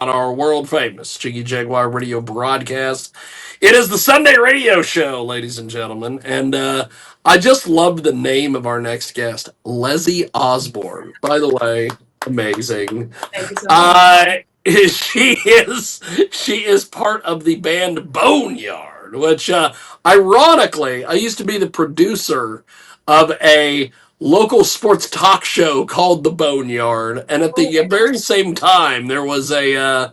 on our world famous KJAG radio broadcast. It is the Sunday radio show, ladies and gentlemen, and I just loved the name of our next guest, Leslie Osborne. By the way, amazing. Thank you so much. Uh, she is part of the band Boneyard, which ironically I used to be the producer of a local sports talk show called the Boneyard, and at the Okay. very same time there was a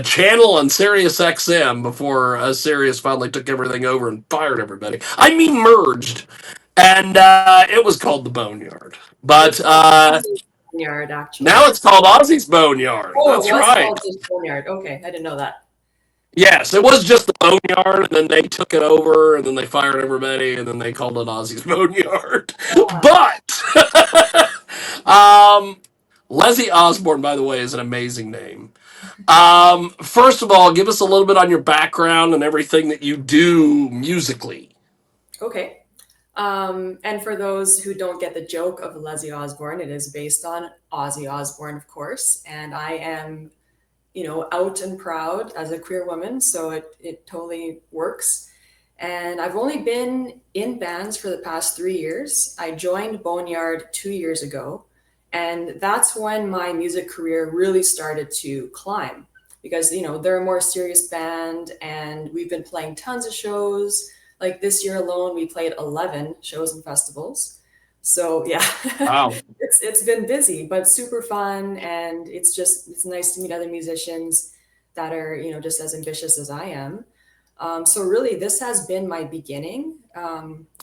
channel on Sirius XM before Sirius finally took everything over and fired everybody. I mean merged, and it was called the Boneyard. It's But called Ozzy's Boneyard, now actually. it's called Ozzy's Boneyard. Oh, it That's was right. called just Boneyard. Okay, I didn't know that. Yes, it was just the Boneyard, and then they took it over, and then they fired everybody, and then they called it Ozzy's Boneyard. Ah, But Leslie Osborne, by the way, is an amazing name. First of all, give us a little bit on your background and everything that you do musically. okay. And for those who don't get the joke of Leslie Osborne, it is based on Ozzy Osbourne, of course. And I am, out and proud as a queer woman, so it totally works. And I've only been in bands for the past 3 years. I joined Boneyard 2 years ago, and that's when my music career really started to climb because they're a more serious band, and we've been playing tons of shows. Like this year alone, we played 11 shows and festivals. So yeah, Wow. it's been busy, but super fun, and it's nice to meet other musicians that are just as ambitious as I am. So really, this has been my beginning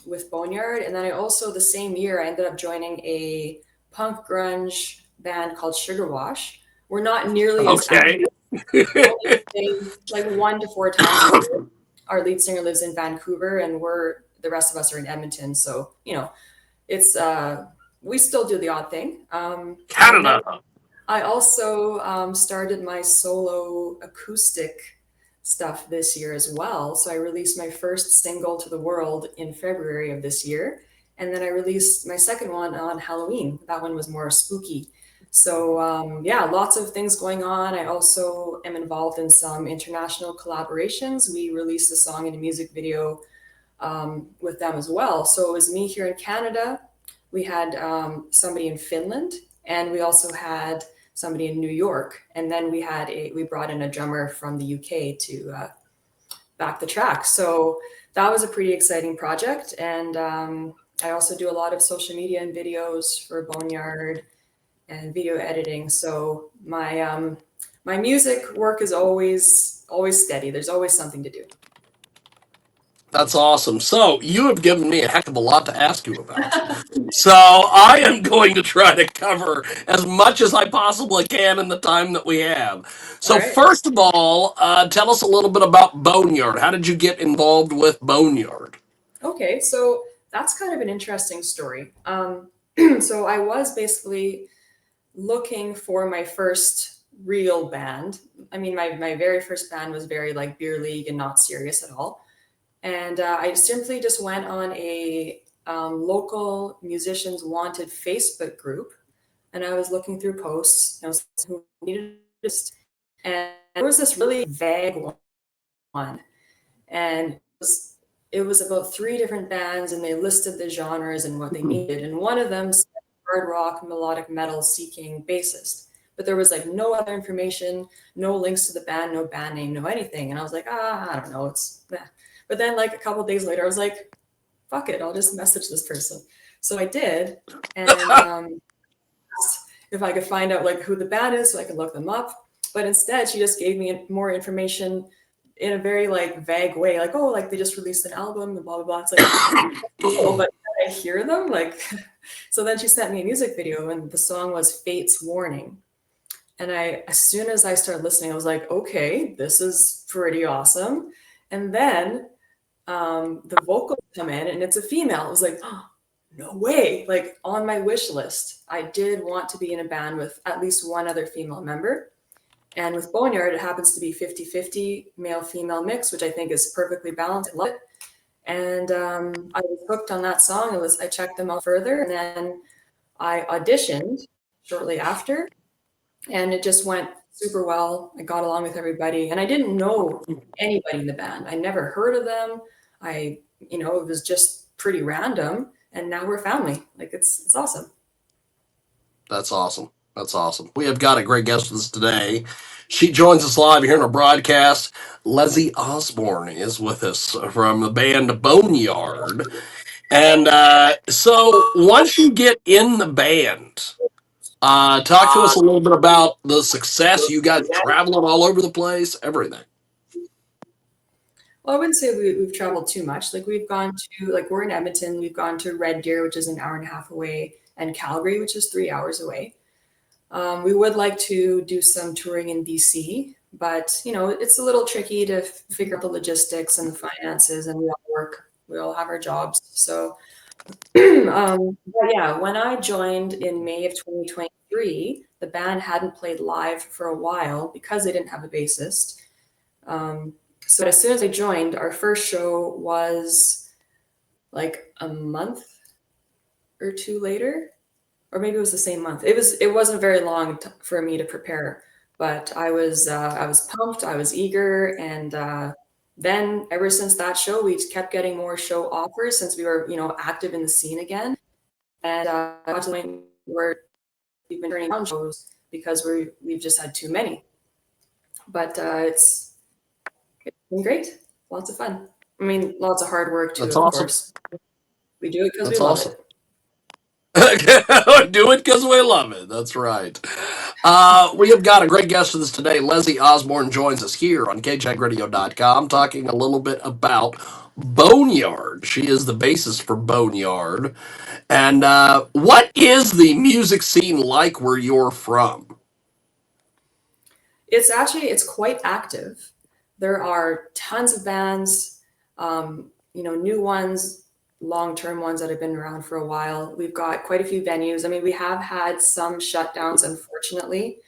with Boneyard, and then I also the same year I ended up joining a punk grunge band called Sugar Wash. We're not nearly as Okay. active. We only play like 1 to 4 times a year. Our lead singer lives in Vancouver, and the rest of us are in Edmonton. So it's we still do the odd thing. And then Canada. I also started my solo acoustic stuff this year as well. So I released my first single to the world in February of this year. And then I released my second one on Halloween. That one was more spooky. So, yeah, lots of things going on. I also am involved in some international collaborations. We released a song and a music video with them as well. So it was me here in Canada. We had somebody in Finland, and we also had somebody in New York, and then we brought in a drummer from the UK to back the track. So that was a pretty exciting project, and I also do a lot of social media and videos for Boneyard and video editing. So my music work is always steady. There's always something to do. That's awesome. So you have given me a heck of a lot to ask you about. So I am going to try to cover as much as I possibly can in the time that we have. All So right. first of all, tell us a little bit about Boneyard. How did you get involved with Boneyard? Okay, so that's kind of an interesting story. So I was basically looking for my first real band. I mean, my very first band was very like beer league and not serious at all. And I simply just went on a local musicians wanted Facebook group, and I was looking through posts. Who needed this, and there was this really vague one, and it was about 3 different bands, and they listed the genres and what they needed. And one of them said hard rock, melodic metal seeking bassist. But there was like no other information, no links to the band, no band name, no anything. And I was like, I don't know. But then like a couple of days later, I was like, fuck it, I'll just message this person. So I did. And if I could find out like who the band is so I could look them up. But instead, she just gave me more information in a very like vague way, like, oh, like they just released an album and blah blah blah. It's like, oh, but can I hear them? Like, so then she sent me a music video, and the song was Fate's Warning. And as soon as I started listening, I was like, okay, this is pretty awesome. And then the vocals come in, and it's a female. I was like, oh, no way. Like on my wish list, I did want to be in a band with at least one other female member. And with Boneyard, it happens to be 50-50 male-female mix, which I think is perfectly balanced. I love it. And I was hooked on that song. I checked them out further, and then I auditioned shortly after, and it just went super well. I got along with everybody, and I didn't know anybody in the band. I never heard of them. It was just pretty random, and now we're family. Like it's awesome. That's awesome. That's awesome. We have got a great guest with us today. She joins us live here in our broadcast. Leslie Osborne is with us from the band Boneyard. And so once you get in the band, talk to us a little bit about the success. You guys traveling all over the place, everything. Well, I wouldn't say we've traveled too much. Like we've gone to, like we're in Edmonton, we've gone to Red Deer, which is an hour and a half away, and Calgary, which is 3 hours away. We would like to do some touring in BC, but it's a little tricky to figure out the logistics and the finances, and we all work, we all have our jobs. So, but yeah, when I joined in May of 2023, the band hadn't played live for a while because they didn't have a bassist. So as soon as I joined, our first show was like a month or two later, or maybe it was the same month. It wasn't very long for me to prepare, but I was pumped, I was eager, and then ever since that show, we kept getting more show offers since we were active in the scene again, and got to the point where we've been turning down shows because we've just had too many. But it's been great, lots of fun. I mean, lots of hard work too, That's of awesome. course. We do it because we That's love awesome. it. Do it because we love it. That's right. We have got a great guest with us today. Leslie Osborne joins us here on KJAGradio.com talking a little bit about Boneyard. She is the bassist for Boneyard. And what is the music scene like where you're from? It's quite active. There are tons of bands, new ones, long-term ones that have been around for a while. We've got quite a few venues. I mean, we have had some shutdowns, unfortunately,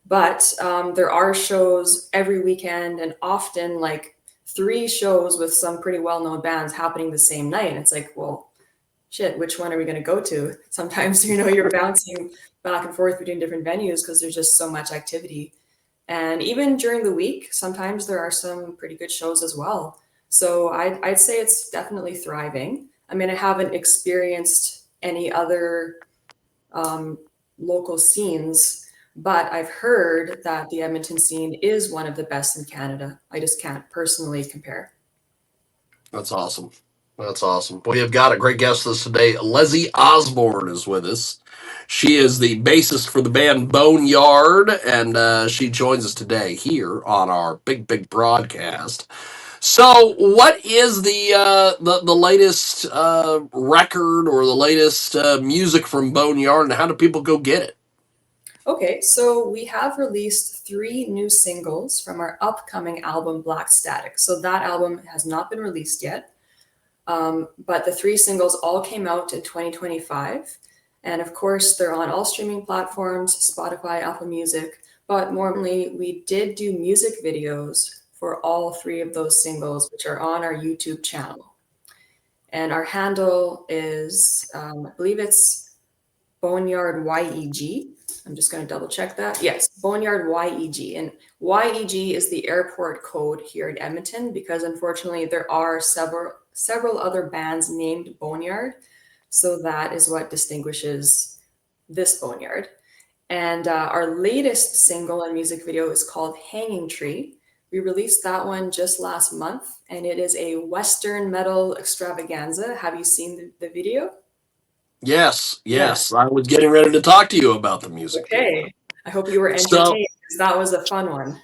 but there are shows every weekend, and often like three shows with some pretty well-known bands happening the same night. And it's like, well, shit, which one are we going to go to? Sometimes, you're bouncing back and forth between different venues because there's just so much activity. And even during the week, sometimes there are some pretty good shows as well. So I'd say it's definitely thriving. I mean, I haven't experienced any other um, local scenes, but I've heard that the Edmonton scene is one of the best in Canada. I just can't personally compare. That's awesome. That's awesome. We have got a great guest with us today. Leslie Osborne is with us. She is the bassist for the band Boneyard, and she joins us today here on our big broadcast. So, what is the latest record or the latest music from Boneyard, and how do people go get it? Okay, so we have released 3 new singles from our upcoming album, Black Static. So that album has not been released yet. But the 3 singles all came out in 2025. And of course, they're on all streaming platforms, Spotify, Apple Music. But more importantly, we did do music videos for all 3 of those singles, which are on our YouTube channel. And our handle is, I believe it's Boneyard YEG. I'm just going to double check that. Yes, Boneyard YEG. And YEG is the airport code here in Edmonton because unfortunately there are several other bands named Boneyard. So that is what distinguishes this Boneyard. And our latest single and music video is called Hanging Tree. We released that one just last month, and it is a Western metal extravaganza. Have you seen the video? Yes, Yeah. yes. I was getting ready to talk to you about the music video. Okay. I hope you were So, entertained because that was a fun one.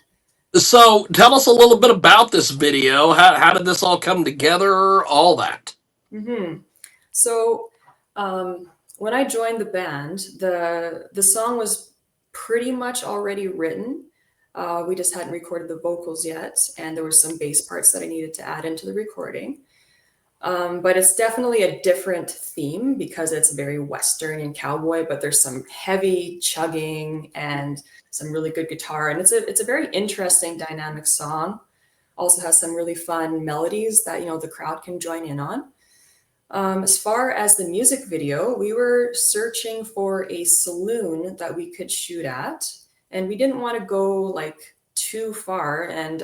so tell us a little bit about this video. How did this all come together? All that. So when I joined the band, the song was pretty much already written. We just hadn't recorded the vocals yet, and there were some bass parts that I needed to add into the recording. But it's definitely a different theme because it's very Western and cowboy, but there's some heavy chugging and some really good guitar. And it's a very interesting dynamic song. Also has some really fun melodies that, the crowd can join in on. As far as the music video, we were searching for a saloon that we could shoot at. and we didn't want to go like too far. And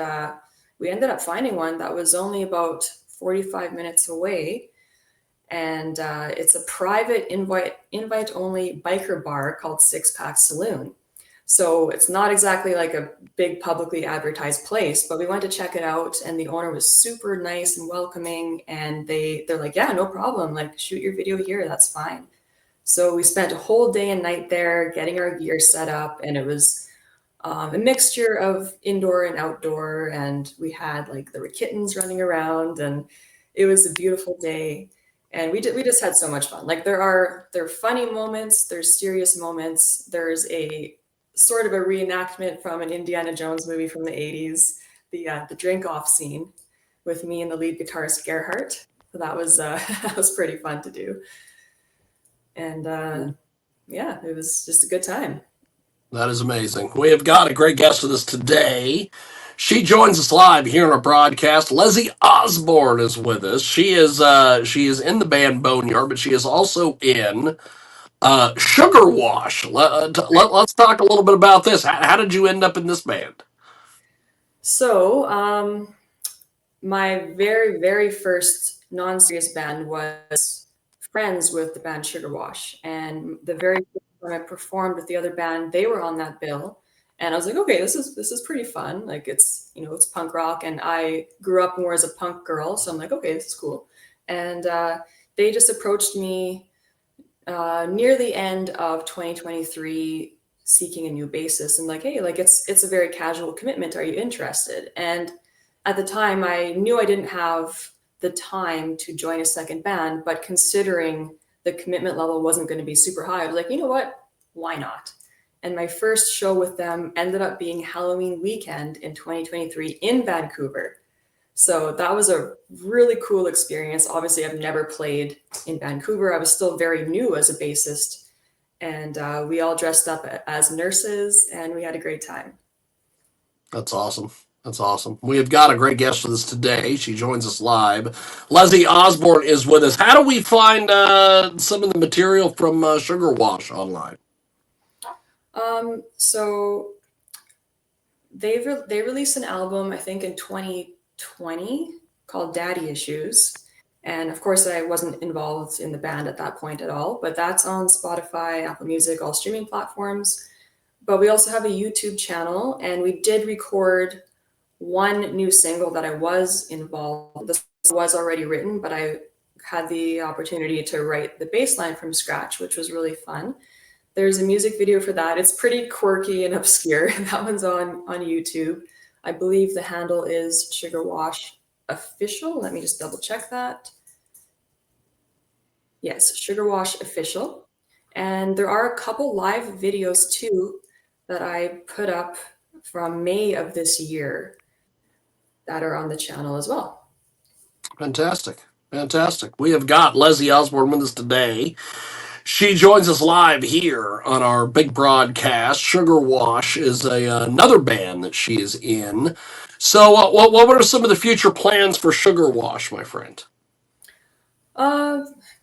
we ended up finding one that was only about 45 minutes away. And it's a private invite only biker bar called Six Pack Saloon. So it's not exactly like a big publicly advertised place, but we went to check it out, and the owner was super nice and welcoming, and they're like, yeah, no problem, like shoot your video here, that's fine. So we spent a whole day and night there getting our gear set up, and it was a mixture of indoor and outdoor, and we had like there were kittens running around, and it was a beautiful day. And we just had so much fun. Like there are funny moments, there's serious moments, there's a sort of a reenactment from an Indiana Jones movie from the 80s, the drink off scene with me and the lead guitarist Gerhardt. So that was that was pretty fun to do. And yeah, it was just a good time. That is amazing. We have got a great guest with us today. She joins us live here on our broadcast. Leslie Osborne is with us. She is in the band Boneyard, but she is also in Sugar Wash. Let's talk a little bit about this. How did you end up in this band? So my very, very first non-serious band was friends with the band Sugar Wash. And the very first time I performed with the other band, they were on that bill. And I was like, okay, this is pretty fun. Like it's, it's punk rock. And I grew up more as a punk girl. So I'm like, okay, this is cool. And they just approached me near the end of 2023 seeking a new bassist, and like, hey, like it's a very casual commitment. Are you interested? And at the time, I knew I didn't have the time to join a second band, but considering the commitment level wasn't going to be super high, I was like, you know what? Why not? And my first show with them ended up being Halloween weekend in 2023 in Vancouver. So that was a really cool experience. Obviously, I've never played in Vancouver. I was still very new as a bassist. And we all dressed up as nurses, and we had a great time. That's awesome. That's awesome. We have got a great guest with us today. She joins us live. Leslie Osborne is with us. How do we find some of the material from Sugar Wash online? So they released an album, I think, in 2020 called Daddy Issues. And of course, I wasn't involved in the band at that point at all, but that's on Spotify, Apple Music, all streaming platforms. But we also have a YouTube channel, and we did record one new single that I was involved. This was already written, but I had the opportunity to write the bass line from scratch, which was really fun. There's a music video for that. It's pretty quirky and obscure. That one's on YouTube. I believe the handle is Sugar Wash Official. Let me just double check that. Yes, Sugar Wash Official. And there are a couple live videos too that I put up from May of this year that are on the channel as well. Fantastic. Fantastic. We have got Leslie Osborne with us today. She joins us live here on our big broadcast. Sugar Wash is another band that she is in. So, what are some of the future plans for Sugar Wash, my friend?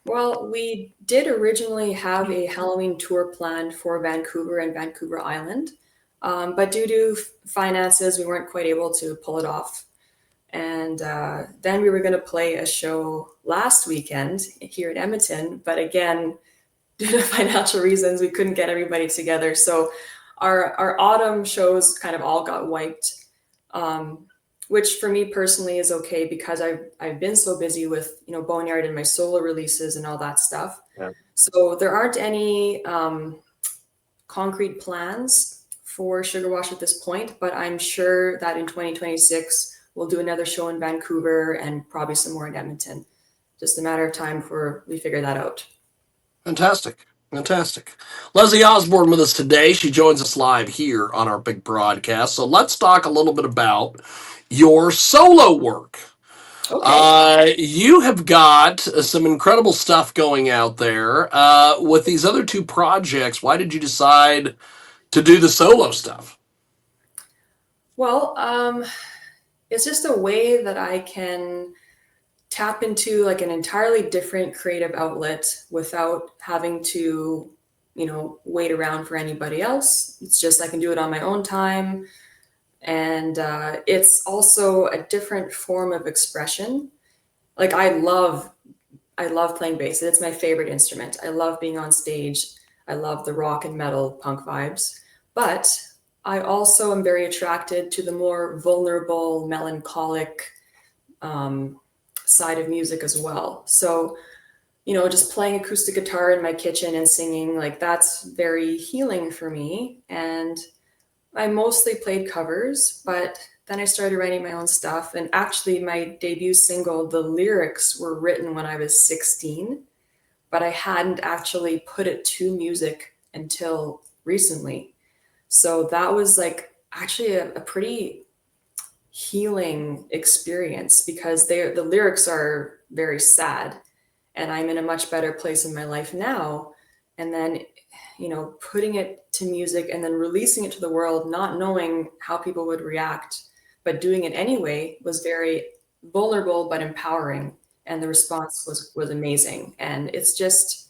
Well, we did originally have a Halloween tour planned for Vancouver and Vancouver Island, but due to finances, we weren't quite able to pull it off. And then we were going to play a show last weekend here in Edmonton, but again, due to financial reasons, we couldn't get everybody together. So our autumn shows kind of all got wiped, which for me personally is okay because I've been so busy with Boneyard and my solo releases and all that stuff. Yeah. So there aren't any concrete plans for Sugar Wash at this point, but I'm sure that in 2026 we'll do another show in Vancouver and probably some more in Edmonton. Just a matter of time before we figure that out. Fantastic. Fantastic. Leslie Osborne with us today. She joins us live here on our big broadcast. So let's talk a little bit about your solo work. Okay. You have got some incredible stuff going out there. With these other two projects, why did you decide to do the solo stuff? Well, it's just a way that I can tap into like an entirely different creative outlet without having to wait around for anybody else. It's just I can do it on my own time. And it's also a different form of expression. Like I love playing bass. It's my favorite instrument. I love being on stage. I love the rock and metal punk vibes. But I also am very attracted to the more vulnerable, melancholic side of music as well. So, just playing acoustic guitar in my kitchen and singing, like that's very healing for me. And I mostly played covers, but then I started writing my own stuff. And actually, my debut single, the lyrics were written when I was 16, but I hadn't actually put it to music until recently. So that was like actually a pretty healing experience because the lyrics are very sad, and I'm in a much better place in my life now. And then putting it to music and then releasing it to the world, not knowing how people would react, but doing it anyway was very vulnerable but empowering. And the response was amazing. And it's just,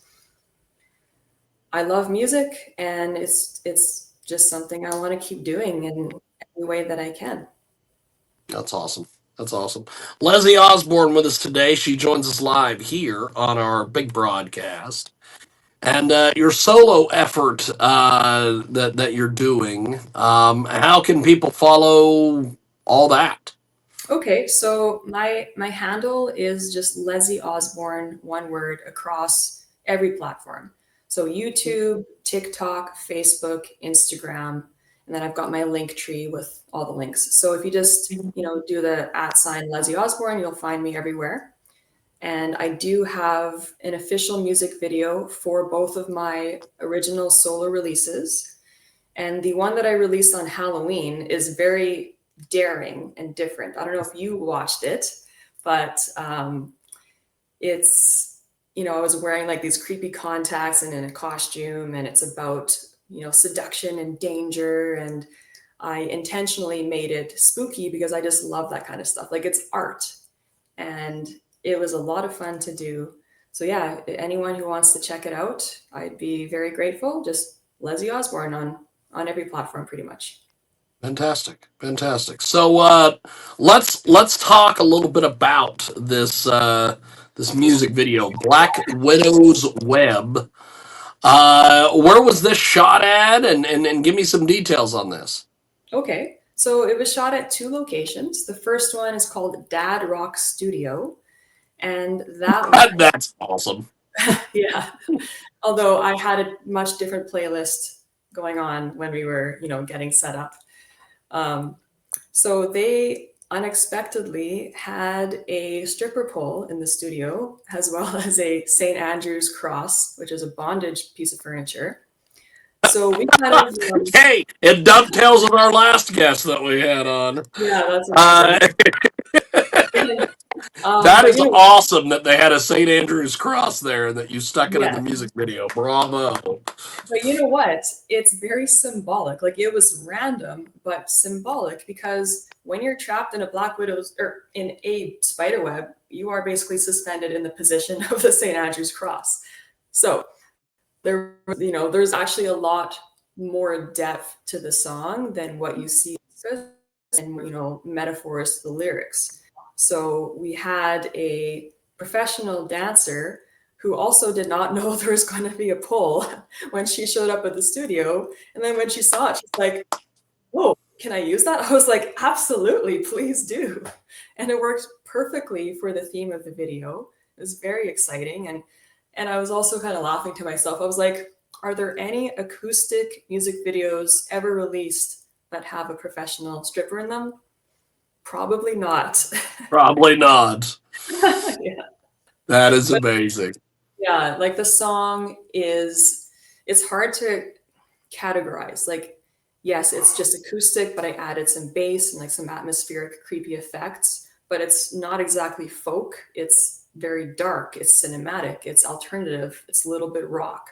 I love music, and it's just something I want to keep doing in any way that I can. That's awesome. That's awesome. Leslie Osborne with us today. She joins us live here on our big broadcast. And your solo effort that you're doing, how can people follow all that? Okay, so my handle is just Leslie Osborne, one word, across every platform. So YouTube, TikTok, Facebook, Instagram, and then I've got my link tree with all the links. So if you just do the @ Leslie Osborne, you'll find me everywhere. And I do have an official music video for both of my original solo releases. And the one that I released on Halloween is very daring and different. I don't know if you watched it, but it's, I was wearing like these creepy contacts and in a costume, and it's about, seduction and danger. And I intentionally made it spooky because I just love that kind of stuff. Like it's art, and it was a lot of fun to do. So yeah, anyone who wants to check it out, I'd be very grateful. Just Leslie Osborne on every platform pretty much. Fantastic, fantastic. So let's talk a little bit about this music video, Black Widow's Web. Where was this shot at, and give me some details on this. Okay, so it was shot at 2 locations. The first one is called Dad Rock Studio, and that one, That's awesome. yeah. Although I had a much different playlist going on when we were, getting set up. So they unexpectedly had a stripper pole in the studio, as well as a St. Andrew's cross, which is a bondage piece of furniture. So we kind of, Hey, it dovetails with our last guest that we had on. yeah, that's Uh, amazing. that But is awesome that they had a St. Andrew's cross there and that you stuck it in yeah, the music video. Bravo. but you know what? It's very symbolic. Like it was random, but symbolic, because when you're trapped in a Black Widow's or in a spider web, you are basically suspended in the position of the St. Andrew's cross. So there's actually a lot more depth to the song than what you see and metaphors to the lyrics. So we had a professional dancer who also did not know there was going to be a pole when she showed up at the studio. And then when she saw it, she's like, "Whoa, can I use that?" I was like, "Absolutely, please do." And it worked perfectly for the theme of the video. It was very exciting. And I was also kind of laughing to myself. I was like, are there any acoustic music videos ever released that have a professional stripper in them? Probably not. Probably not. Yeah. That is But amazing. yeah, like the song it's hard to categorize. Like, yes, it's just acoustic, but I added some bass and like some atmospheric, creepy effects. But it's not exactly folk. It's very dark. It's cinematic. It's alternative. It's a little bit rock.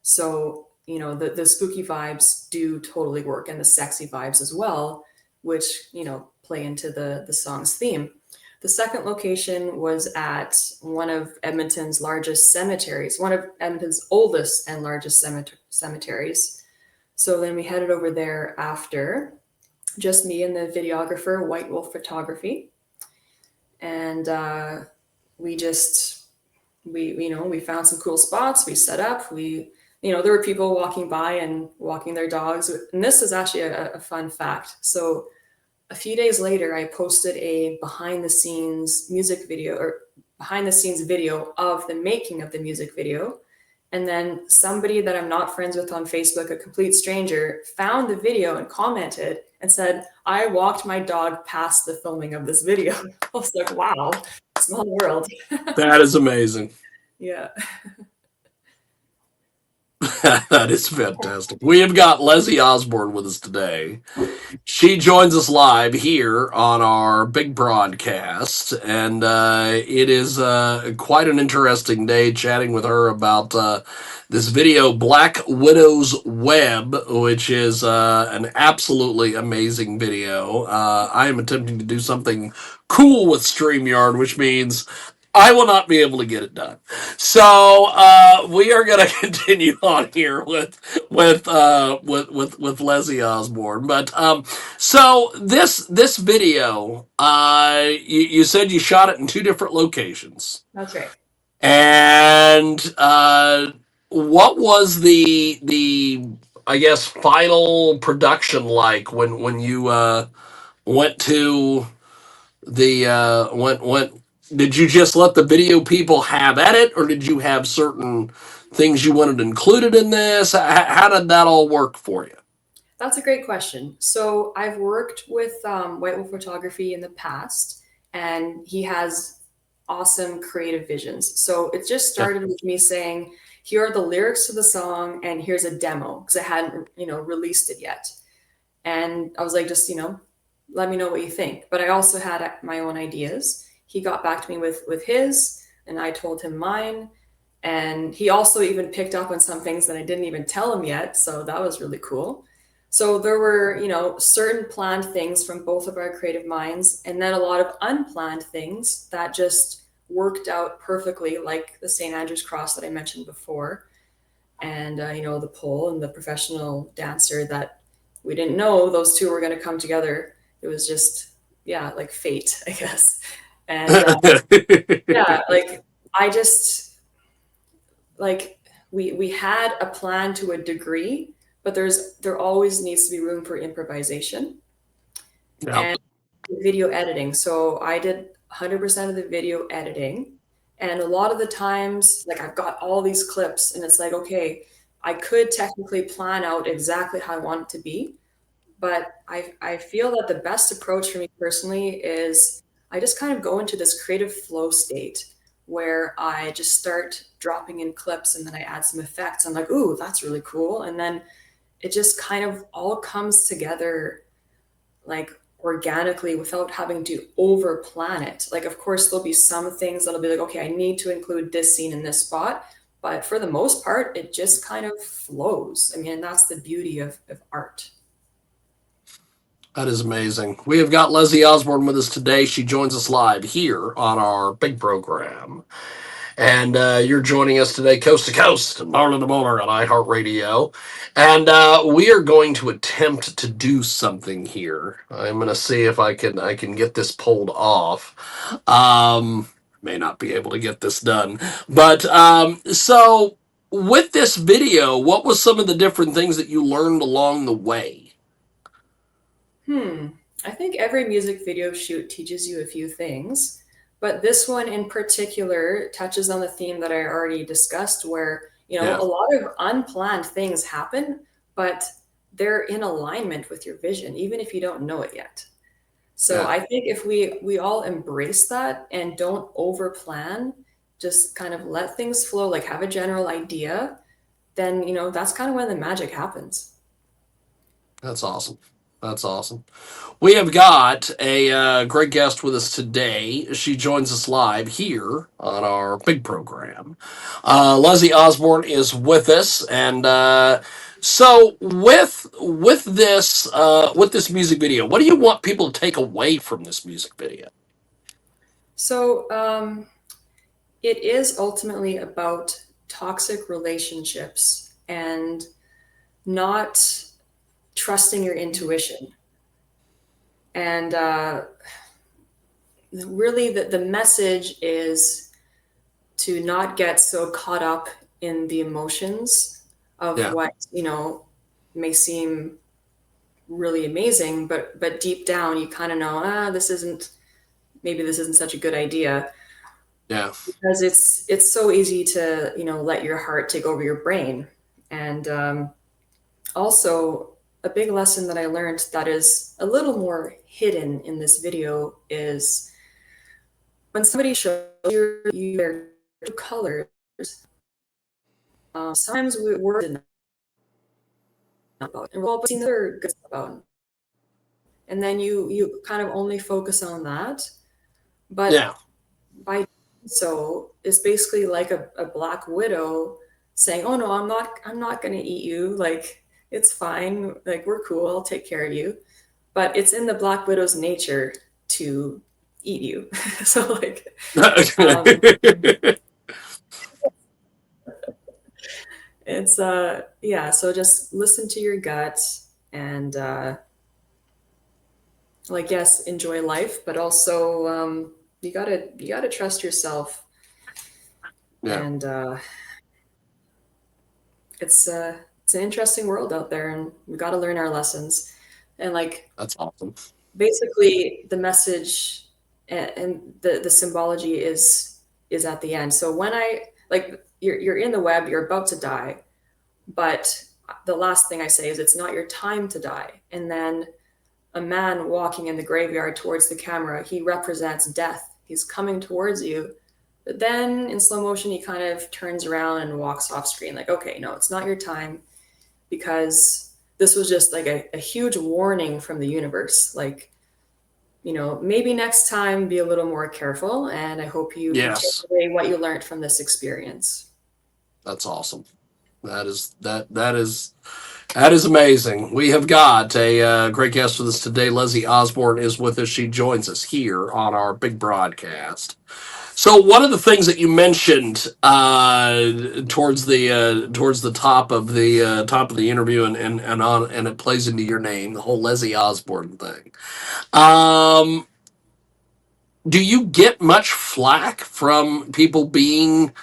So, the spooky vibes do totally work, and the sexy vibes as well, which, play into the song's theme. The second location was at one of Edmonton's largest cemeteries, one of Edmonton's oldest and largest cemeteries. So then we headed over there after, just me and the videographer, White Wolf Photography. And we just, we found some cool spots. We set up, there were people walking by and walking their dogs. And this is actually a fun fact. So a few days later, I posted a behind the scenes video of the making of the music video. And then somebody that I'm not friends with on Facebook, a complete stranger, found the video and commented and said, I walked my dog past the filming of this video. I was like, wow, small world. That is amazing. Yeah. That is fantastic. We have got Leslie Osborne with us today. She joins us live here on our big broadcast, and it is quite an interesting day chatting with her about this video, Black Widow's Web, which is an absolutely amazing video. I am attempting to do something cool with StreamYard, which means I will not be able to get it done. So we are going to continue on here with Leslie Osborne. But so this video, you said you shot it in two different locations. That's right. And what was the I guess final production like when you went to the went did you just let the video people have at it, or did you have certain things you wanted included in this? How did that all work for you? That's a great question. So I've worked with White Wolf Photography in the past, and he has awesome creative visions. So it just started with me saying, here are the lyrics to the song, and here's a demo, because I hadn't, released it yet. And I was like, just, let me know what you think. But I also had my own ideas. He got back to me with his, and I told him mine. And he also even picked up on some things that I didn't even tell him yet. So that was really cool. So there were, certain planned things from both of our creative minds, and then a lot of unplanned things that just worked out perfectly, like the St. Andrew's Cross that I mentioned before. And, the pole and the professional dancer that we didn't know those two were going to come together. It was just, like fate, I guess. And I just, we had a plan to a degree, but there always needs to be room for improvisation. Yeah. And video editing. So I did 100% of the video editing. And a lot of the times, I've got all these clips, and it's like, okay, I could technically plan out exactly how I want it to be. But I feel that the best approach for me personally is I just kind of go into this creative flow state where I just start dropping in clips, and then I add some effects. I'm like, ooh, that's really cool. And then it just kind of all comes together organically without having to over plan it. Of course, there'll be some things that'll be like, okay, I need to include this scene in this spot. But for the most part, it just kind of flows. I mean, that's the beauty of art. That is amazing. We have got Leslie Osborne with us today. She joins us live here on our big program. And you're joining us today, coast to coast, molar to molar on iHeartRadio. And we are going to attempt to do something here. I'm going to see if I can get this pulled off. May not be able to get this done. But so with this video, what was some of the different things that you learned along the way? I think every music video shoot teaches you a few things, but this one in particular touches on the theme that I already discussed, where, a lot of unplanned things happen, but they're in alignment with your vision, even if you don't know it yet. So I think if we all embrace that and don't over plan, just kind of let things flow, have a general idea, then, that's kind of when the magic happens. That's awesome. That's awesome. We have got a great guest with us today. She joins us live here on our big program. Leslie Osborne is with us, and so with this music video, what do you want people to take away from this music video? So it is ultimately about toxic relationships and not trusting your intuition. And really, the message is to not get so caught up in the emotions of Yeah. what, may seem really amazing, but deep down you kind of know, this isn't such a good idea, Yeah. because it's so easy to, let your heart take over your brain. And also, a big lesson that I learned that is a little more hidden in this video is when somebody shows you their true colors. Sometimes we're not about, and we're all seeing other good stuff about, and then you kind of only focus on that. But Yeah. by doing so, it's basically like a black widow saying, "Oh no, I'm not going to eat you. Like, it's fine. Like, we're cool. I'll take care of you." But it's in the black widow's nature to eat you. So like, um, it's yeah. So just listen to your gut, and like, yes, enjoy life, but also you gotta trust yourself. Yeah. And it's an interesting world out there, and we got to learn our lessons. And like, That's awesome. basically the message and the symbology is at the end. So when I like, you're in the web, you're about to die, but the last thing I say is it's not your time to die. And then a man walking in the graveyard towards the camera, he represents death. He's coming towards you. But then in slow motion, he kind of turns around and walks off screen, like, okay, no, it's not your time, because this was just like a huge warning from the universe. Like, maybe next time be a little more careful. And I hope you can take Yes. away what you learned from this experience. That's awesome. That is amazing. We have got a great guest with us today. Leslie Osborne is with us. She joins us here on our big broadcast. So one of the things that you mentioned towards the top of the interview, and it plays into your name, the whole Leslie Osborne thing. Um, do you get much flack from people being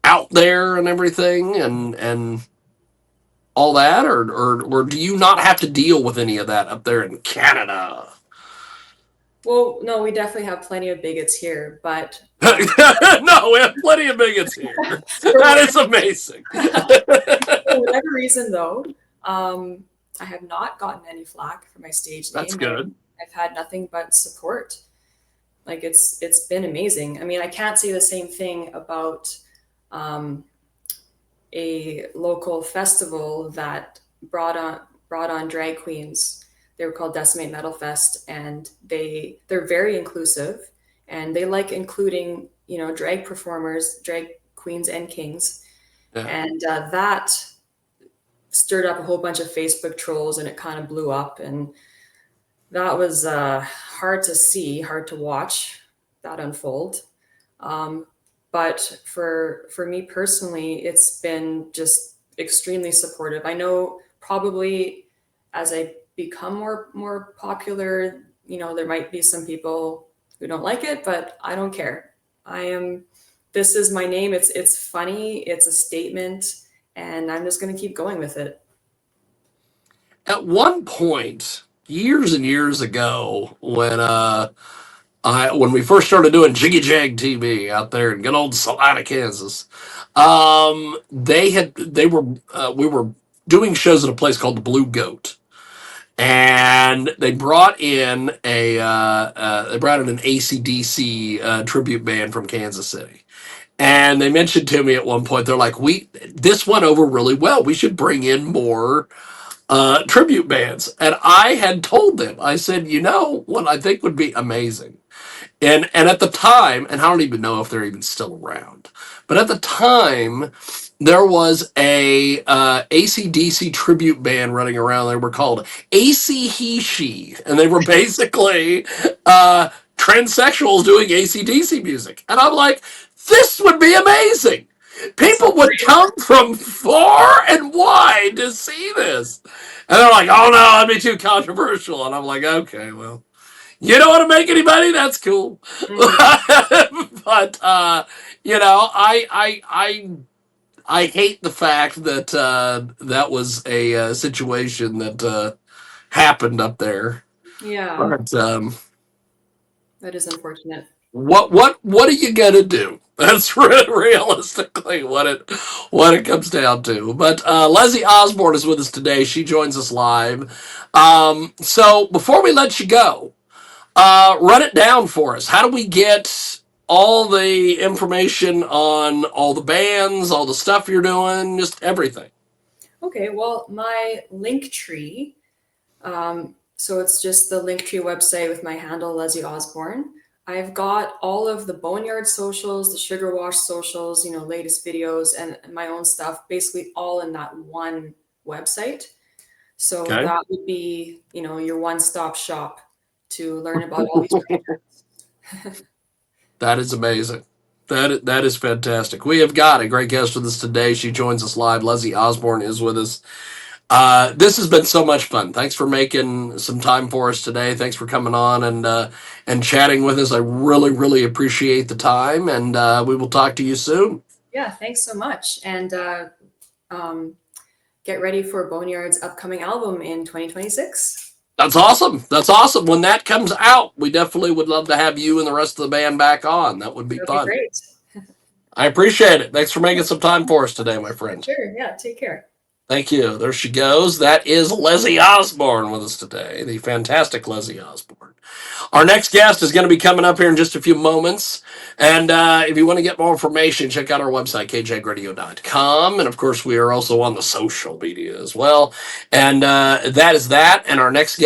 out there and everything, and all that, or do you not have to deal with any of that up there in Canada? Well, no, we definitely have plenty of bigots here, but No, we have plenty of bigots here. for That is whatever, amazing. for whatever reason, though, I have not gotten any flack for my stage That's name. good. I've had nothing but support. Like, it's been amazing. I mean, I can't say the same thing about um, a local festival that brought on drag queens. They were called Decimate Metal Fest, and they're very inclusive, and they like including, drag performers, drag queens and kings. Yeah. And that stirred up a whole bunch of Facebook trolls, and it kind of blew up. And that was hard to see, hard to watch that unfold. Um, but for me personally, it's been just extremely supportive. I know probably as I become more popular, there might be some people who don't like it, but I don't care. I am. This is my name. It's funny. It's a statement, and I'm just going to keep going with it. At one point, years and years ago, when we first started doing Jiggy Jag TV out there in good old Salina, Kansas, they were we were doing shows at a place called the Blue Goat, and they brought in an ACDC tribute band from Kansas City. And they mentioned to me at one point, they're like, this went over really well. We should bring in more tribute bands. And I had told them, I said, what I think would be amazing. And at the time, and I don't even know if they're even still around, but at the time, there was a AC/DC tribute band running around. They were called AC He She, and they were basically uh, transsexuals doing AC/DC music. And I'm like, this would be amazing. That People sounds would great. come from far and wide to see this. And they're like, oh no, that'd be too controversial. And I'm like, okay, well, you don't want to make any money? That's cool. Mhm. But, I hate the fact that that was a situation that happened up there. Yeah, But that is unfortunate. what are you gonna do? That's realistically what it comes down to. But Leslie Osborne is with us today. She joins us live. So before we let you go, run it down for us. How do we get all the information on all the bands, all the stuff you're doing, just everything? Okay, well, my link tree. So it's just the Linktree website with my handle, Leslie Osborne. I've got all of the Boneyard socials, the Sugar Wash socials, latest videos, and my own stuff, basically all in that one website. So Okay. that would be, your one-stop shop to learn about all these projects. That is amazing. That is fantastic. We have got a great guest with us today. She joins us live. Leslie Osborne is with us. This has been so much fun. Thanks for making some time for us today. Thanks for coming on and chatting with us. I really, really appreciate the time, and we will talk to you soon. Yeah, thanks so much. And um, get ready for Boneyard's upcoming album in 2026. That's awesome. That's awesome. When that comes out, we definitely would love to have you and the rest of the band back on. That would be That'll be fun. great. I appreciate it. Thanks for making some time for us today, my friend. Sure. Yeah, take care. Thank you. There she goes. That is Leslie Osborne with us today, the fantastic Leslie Osborne. Our next guest is going to be coming up here in just a few moments. And if you want to get more information, check out our website, kjagradio.com. And of course, we are also on the social media as well. And that is that. And our next guest